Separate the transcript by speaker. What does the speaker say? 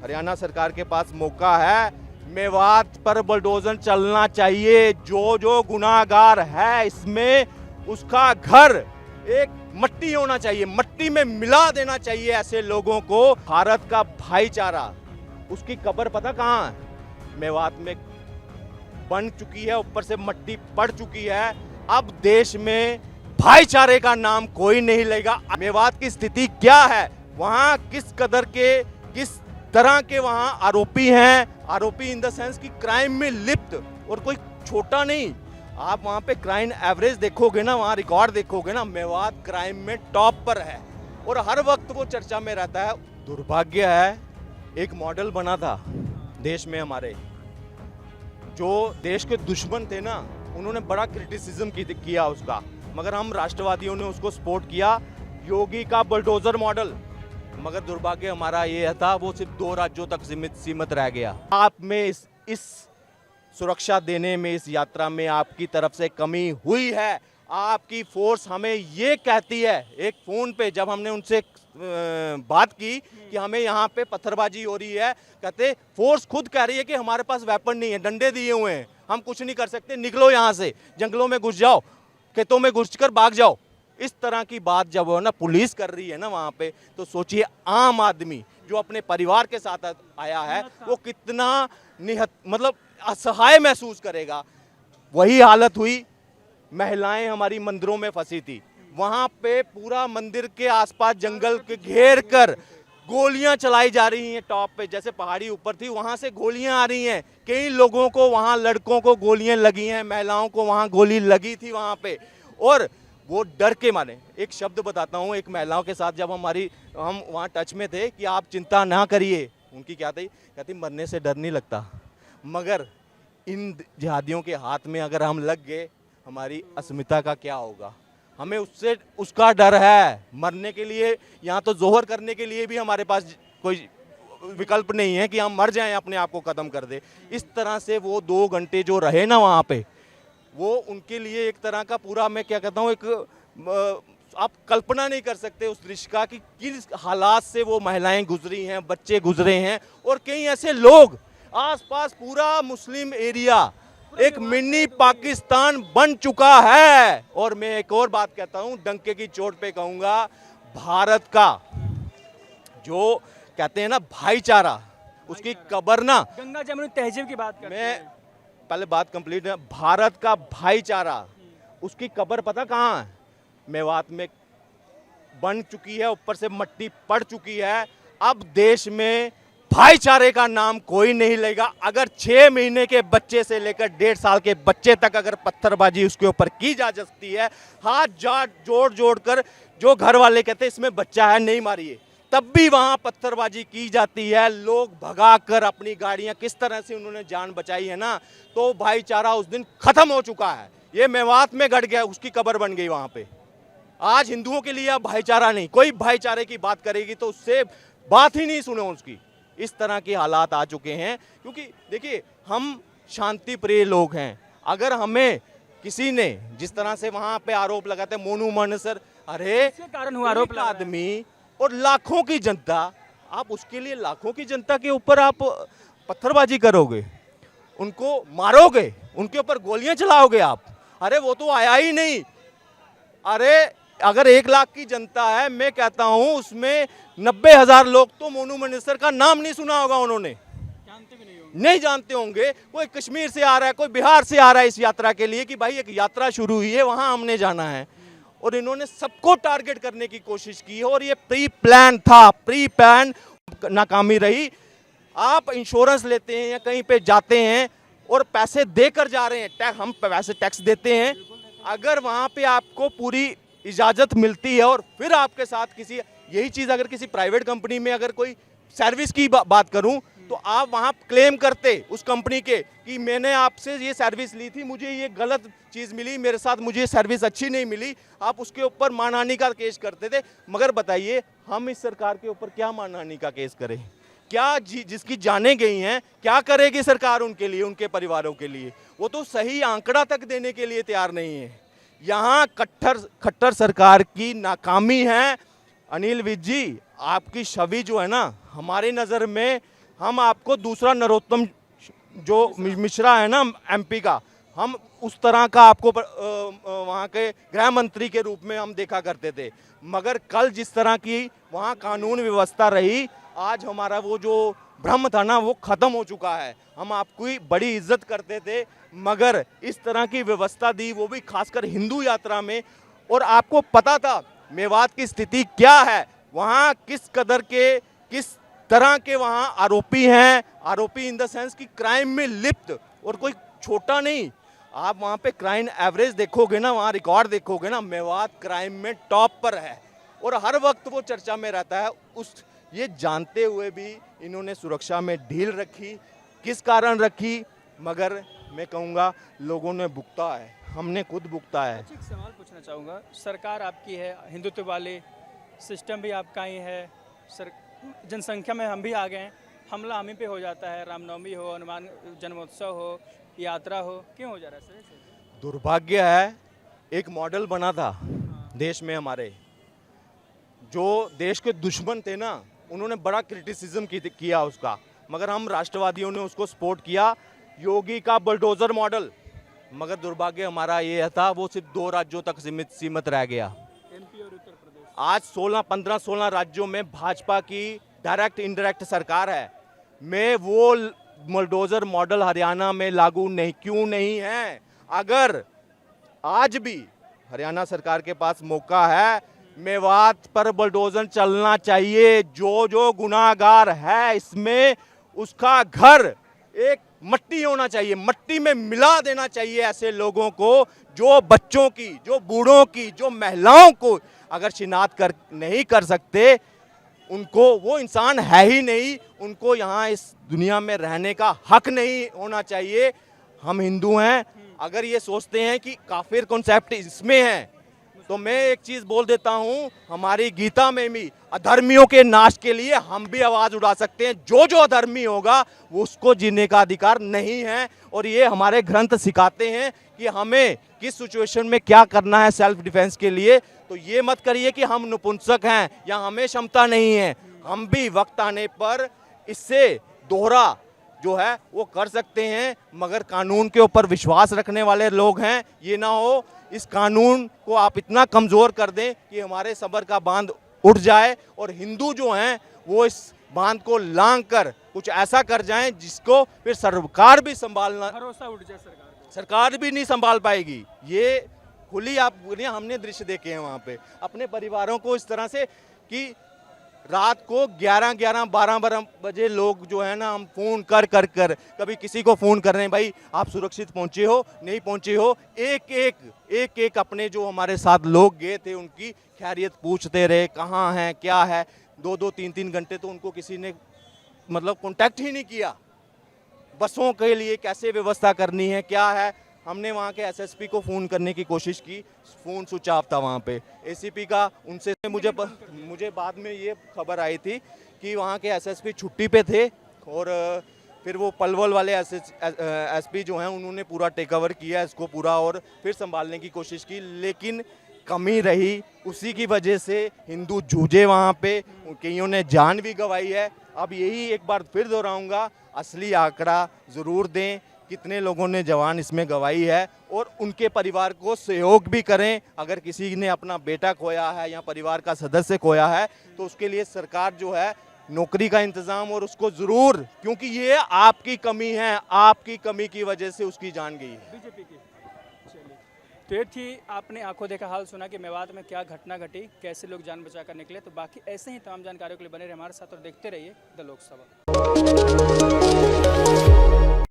Speaker 1: हरियाणा सरकार के पास मौका है, मेवात पर बुलडोजर चलना चाहिए। जो जो गुनाहगार है इसमें, उसका घर एक मट्टी होना चाहिए, मट्टी में मिला देना चाहिए ऐसे लोगों को। भारत का भाईचारा, उसकी कब्र पता कहाँ है? मेवात में बन चुकी है, ऊपर से मट्टी पड़ चुकी है। अब देश में भाईचारे का नाम कोई नहीं लेगा। मेवात की स्थिति क्या है, वहां किस कदर के, किस तरह के वहां आरोपी हैं, आरोपी इन द सेंस कि क्राइम में लिप्त, और कोई छोटा नहीं। आप वहां पे क्राइम एवरेज देखोगे ना, वहां रिकॉर्ड देखोगे ना, मेवात क्राइम में टॉप पर है और हर वक्त वो चर्चा में रहता है। दुर्भाग्य है, एक मॉडल बना था देश में हमारे, जो देश के दुश्मन थे ना, उन्होंने बड़ा क्रिटिसिज्म किया उसका, मगर हम राष्ट्रवादियों ने उसको सपोर्ट किया, योगी का बुलडोजर मॉडल। मगर दुर्भाग्य हमारा ये था, वो सिर्फ 2 राज्यों तक सीमित रह गया। आप में इस सुरक्षा देने में, इस यात्रा में आपकी तरफ से कमी हुई है। आपकी फोर्स हमें ये कहती है, एक फ़ोन पे जब हमने उनसे बात की कि हमें यहाँ पे पत्थरबाजी हो रही है, कहते फोर्स खुद कह रही है कि हमारे पास वेपन नहीं है, डंडे दिए हुए हैं, हम कुछ नहीं कर सकते, निकलो यहाँ से, जंगलों में घुस जाओ, खेतों में घुसकर भाग जाओ। इस तरह की बात जब वो ना पुलिस कर रही है ना वहाँ पे, तो सोचिए आम आदमी जो अपने परिवार के साथ आया है, वो कितना मतलब असहाय महसूस करेगा। वही हालत हुई, महिलाएं हमारी मंदिरों में फंसी थी, वहां पे पूरा मंदिर के आसपास जंगल के घेर कर गोलियां चलाई जा रही हैं। टॉप पे जैसे पहाड़ी ऊपर थी, वहां से गोलियां आ रही हैं, कई लोगों को, वहां लड़कों को गोलियां लगी हैं, महिलाओं को वहां गोली लगी थी वहां पे, और वो डर के मारे। एक शब्द बताता हूँ, एक महिलाओं के साथ जब हम वहाँ टच में थे कि आप चिंता ना करिए, उनकी क्या थी, कहती मरने से डर नहीं लगता, मगर इन जिहादियों के हाथ में अगर हम लग गए, हमारी अस्मिता का क्या होगा। हमें उससे, उसका डर है। मरने के लिए, यहाँ तो जोहर करने के लिए भी हमारे पास कोई विकल्प नहीं है कि हम मर जाएं, अपने आप को ख़त्म कर दे। इस तरह से वो 2 घंटे जो रहे ना वहाँ पे, वो उनके लिए एक तरह का पूरा, मैं क्या कहता हूँ, एक आप कल्पना नहीं कर सकते उस दृश्य का कि किस हालात से वो महिलाएं गुजरी हैं, बच्चे गुजरे हैं, और कई ऐसे लोग आसपास, पूरा मुस्लिम एरिया एक मिनी पाकिस्तान बन चुका है। और मैं एक और बात कहता हूं, डंके की चोट पे कहूंगा, भारत का जो कहते हैं ना भाईचारा, उसकी कब्र ना,
Speaker 2: गंगा जमुनी तहजीब की बात करते हैं।
Speaker 1: मैं पहले बात कंप्लीट है। भारत का भाईचारा, उसकी कब्र पता कहाँ है? मेवात में बन चुकी है, ऊपर से मट्टी पड़ चुकी है। अब देश में भाईचारे का नाम कोई नहीं लेगा। अगर 6 महीने के बच्चे से लेकर 1.5 साल के बच्चे तक अगर पत्थरबाजी उसके ऊपर की जा सकती है, हाथ जोड़ कर, जो घर वाले कहते हैं इसमें बच्चा है नहीं मारिए, तब भी वहां पत्थरबाजी की जाती है, लोग भगाकर अपनी गाड़ियां, किस तरह से उन्होंने जान बचाई है ना, तो भाईचारा उस दिन खत्म हो चुका है। ये मेवात में घट गया, उसकी कब्र बन गई वहां पे। आज हिंदुओं के लिए अब भाईचारा नहीं, कोई भाईचारे की बात करेगी तो उससे बात ही नहीं सुनो उसकी। इस तरह के हालात आ चुके हैं, क्योंकि देखिए हम शांति प्रिय लोग हैं। अगर हमें किसी ने जिस तरह से वहां पे आरोप लगाते, मोनू मनसर, अरे
Speaker 2: कारण हुआ आरोप
Speaker 1: आदमी और लाखों की जनता, आप उसके लिए लाखों की जनता के ऊपर आप पत्थरबाजी करोगे, उनको मारोगे, उनके ऊपर गोलियां चलाओगे आप? अरे वो तो आया ही नहीं। अरे अगर 1 लाख की जनता है, मैं कहता हूं उसमें 90,000 लोग तो मोनू मिनिस्टर का नाम नहीं सुना होगा, उन्होंने
Speaker 2: जानते भी
Speaker 1: नहीं जानते होंगे। कोई कश्मीर से आ रहा है, कोई बिहार से आ रहा है इस यात्रा के लिए कि भाई एक यात्रा शुरू हुई है, वहां हमने जाना है, और इन्होंने सबको टारगेट करने की कोशिश की है, और ये प्री प्लान था, प्री प्लान नाकामी रही। आप इंश्योरेंस लेते हैं या कहीं पे जाते हैं और पैसे देकर जा रहे हैं, हम वैसे टैक्स देते हैं, अगर वहां पे आपको पूरी इजाजत मिलती है, और फिर आपके साथ किसी, यही चीज अगर किसी प्राइवेट कंपनी में अगर कोई सर्विस की बात करूं, तो आप वहां क्लेम करते उस कंपनी के कि मैंने आपसे ये सर्विस ली थी, मुझे ये गलत चीज मिली, मेरे साथ मुझे सर्विस अच्छी नहीं मिली, आप उसके ऊपर मानहानि का केस करते थे। मगर बताइए हम इस सरकार के ऊपर क्या मानहानि का केस करें? क्या जिसकी जानें गई हैं, क्या करेगी सरकार उनके लिए, उनके परिवारों के लिए? वो तो सही आंकड़ा तक देने के लिए तैयार नहीं है। यहाँ खट्टर सरकार की नाकामी है। अनिल विज जी, आपकी छवि जो है ना, हमारी नज़र में हम आपको दूसरा नरोत्तम जो मिश्रा है ना एमपी का, हम उस तरह का आपको वहाँ के गृह मंत्री के रूप में हम देखा करते थे। मगर कल जिस तरह की वहाँ कानून व्यवस्था रही, आज हमारा वो जो भ्रम था ना वो ख़त्म हो चुका है। हम आपकी बड़ी इज्जत करते थे, मगर इस तरह की व्यवस्था दी, वो भी खासकर हिंदू यात्रा में। और आपको पता था मेवात की स्थिति क्या है, वहाँ किस कदर के, किस तरह के वहाँ आरोपी हैं, आरोपी इन द सेंस कि क्राइम में लिप्त, और कोई छोटा नहीं। आप वहाँ पे क्राइम एवरेज देखोगे ना, वहाँ रिकॉर्ड देखोगे ना, मेवात क्राइम में टॉप पर है और हर वक्त वो चर्चा में रहता है। उस ये जानते हुए भी इन्होंने सुरक्षा में ढील रखी। किस कारण रखी, मगर मैं कहूँगा लोगों ने भुगता है, हमने खुद भुगता है।
Speaker 2: एक सवाल पूछना चाहूँगा, सरकार आपकी है, हिंदुत्व वाले सिस्टम भी आपका ही है, जनसंख्या में हम भी आ गए हैं, हमला हम ही पे हो जाता है, रामनवमी हो, हनुमान जन्मोत्सव हो, यात्रा हो, क्यों हो जा रहा है सर?
Speaker 1: दुर्भाग्य है, एक मॉडल बना था देश में हमारे, जो देश के दुश्मन थे ना, उन्होंने बड़ा क्रिटिसिज्म किया उसका, मगर हम राष्ट्रवादियों ने उसको सपोर्ट किया, योगी का बुलडोजर मॉडल। मगर दुर्भाग्य हमारा ये था, वो सिर्फ 2 राज्यों तक सीमित रह गया।
Speaker 2: एमपी और उत्तर प्रदेश,
Speaker 1: आज 15-16 राज्यों में भाजपा की डायरेक्ट इनडायरेक्ट सरकार है। मैं वो बुलडोजर मॉडल हरियाणा में लागू क्यों नहीं है? अगर आज भी हरियाणा सरकार के पास मौका है, मेवात पर बुलडोजर चलना चाहिए। जो जो गुनाहगार है इसमें, उसका घर एक मट्टी होना चाहिए, मट्टी में मिला देना चाहिए ऐसे लोगों को, जो बच्चों की, जो बूढ़ों की, जो महिलाओं को अगर शिनाख्त नहीं कर सकते, उनको वो इंसान है ही नहीं, उनको यहाँ इस दुनिया में रहने का हक नहीं होना चाहिए। हम हिंदू हैं, अगर ये सोचते हैं कि काफिर कॉन्सेप्ट इसमें है, तो मैं एक चीज़ बोल देता हूँ, हमारी गीता में भी अधर्मियों के नाश के लिए हम भी आवाज़ उठा सकते हैं। जो जो अधर्मी होगा वो उसको जीने का अधिकार नहीं है, और ये हमारे ग्रंथ सिखाते हैं कि हमें किस सिचुएशन में क्या करना है सेल्फ डिफेंस के लिए। तो ये मत करिए कि हम नपुंसक हैं या हमें क्षमता नहीं है, हम भी वक्त आने पर इससे दोहरा जो है वो कर सकते हैं। मगर कानून के ऊपर विश्वास रखने वाले लोग हैं, ये ना हो इस कानून को आप इतना कमज़ोर कर दें कि हमारे सबर का बांध उठ जाए, और हिंदू जो हैं वो इस बांध को लांग कर कुछ ऐसा कर जाएं जिसको फिर सरकार भी संभालना,
Speaker 2: भरोसा उठ जाए सरकार को,
Speaker 1: सरकार भी नहीं संभाल पाएगी। ये खुली आप बोलिए, हमने दृश्य देखे हैं वहाँ पे अपने परिवारों को इस तरह से कि रात को 11-12 बजे लोग जो है ना, हम फ़ोन कर कभी किसी को फ़ोन कर रहे हैं, भाई आप सुरक्षित पहुँचे हो नहीं पहुँचे हो, एक अपने जो हमारे साथ लोग गए थे उनकी खैरियत पूछते रहे, कहाँ हैं क्या है। 2-2 3-3 घंटे तो उनको किसी ने मतलब कांटेक्ट ही नहीं किया। बसों के लिए कैसे व्यवस्था करनी है क्या है, हमने वहाँ के एसएसपी को फ़ोन करने की कोशिश की, फ़ोन स्विच ऑफ था वहाँ पे। एसीपी का उनसे मुझे बाद में ये खबर आई थी कि वहाँ के एसएसपी छुट्टी पे थे, और फिर वो पलवल वाले एसपी जो हैं उन्होंने पूरा टेक ओवर किया इसको पूरा, और फिर संभालने की कोशिश की, लेकिन कमी रही। उसी की वजह से हिंदू जूझे वहाँ पे, कईयों ने जान भी गंवाई है। अब यही एक बार फिर दोहराऊंगा, असली आंकड़ा ज़रूर दें, कितने लोगों ने जान इसमें गंवाई है, और उनके परिवार को सहयोग भी करें। अगर किसी ने अपना बेटा खोया है या परिवार का सदस्य खोया है, तो उसके लिए सरकार जो है नौकरी का इंतज़ाम, और उसको ज़रूर, क्योंकि ये आपकी कमी है, आपकी कमी की वजह से उसकी जान गई है
Speaker 2: बीजेपी की। चलिए, तो ये थी, आपने आंखों देखा हाल सुना कि मेवात में क्या घटना घटी, कैसे लोग जान बचा कर निकले। तो बाकी ऐसे ही तमाम जानकारियों के लिए बने रहे हमारे साथ और देखते रहिए द लोकसभा।